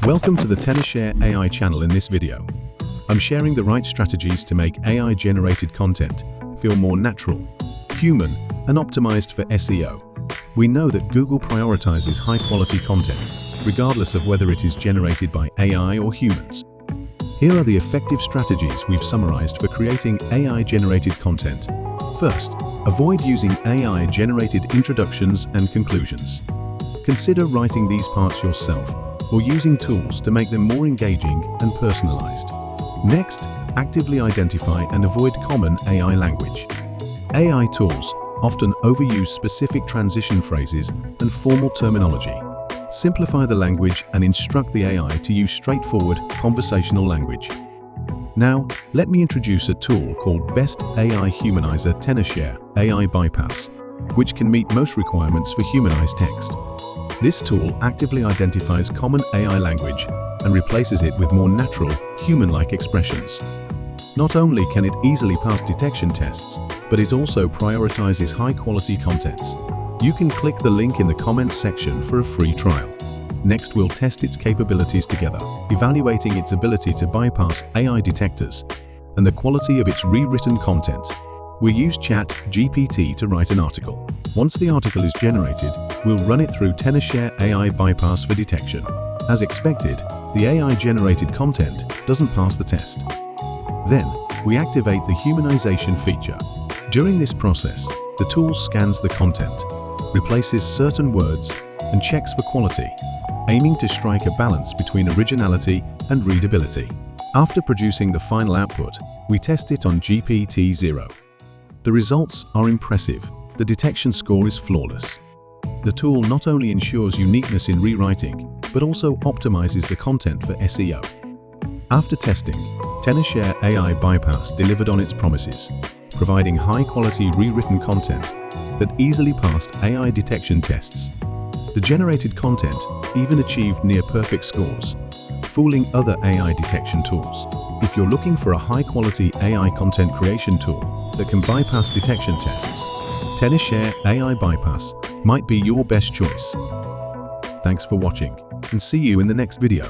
Welcome to the Tenorshare AI channel. In this video, I'm sharing the right strategies to make AI-generated content feel more natural, human, and optimized for SEO. We know that Google prioritizes high-quality content, regardless of whether it is generated by AI or humans. Here are the effective strategies we've summarized for creating AI-generated content. First, avoid using AI-generated introductions and conclusions. Consider writing these parts yourself or using tools to make them more engaging and personalized. Next, actively identify and avoid common AI language. AI tools often overuse specific transition phrases and formal terminology. Simplify the language and instruct the AI to use straightforward conversational language. Now, let me introduce a tool called Best AI Humanizer Tenorshare AI Bypass, which can meet most requirements for humanized text. This tool actively identifies common AI language and replaces it with more natural, human-like expressions. Not only can it easily pass detection tests, but it also prioritizes high-quality contents. You can click the link in the comments section for a free trial. Next, we'll test its capabilities together, evaluating its ability to bypass AI detectors and the quality of its rewritten content. We'll use ChatGPT to write an article. Once the article is generated, we'll run it through Tenorshare AI Bypass for detection. As expected, the AI-generated content doesn't pass the test. Then, we activate the humanization feature. During this process, the tool scans the content, replaces certain words, and checks for quality, aiming to strike a balance between originality and readability. After producing the final output, we test it on GPT-0. The results are impressive. The detection score is flawless. The tool not only ensures uniqueness in rewriting, but also optimizes the content for SEO. After testing, Tenorshare AI Bypass delivered on its promises, providing high-quality rewritten content that easily passed AI detection tests. The generated content even achieved near-perfect scores, fooling other AI detection tools. If you're looking for a high-quality AI content creation tool that can bypass detection tests, Tenorshare AI Bypass might be your best choice. Thanks for watching, and see you in the next video.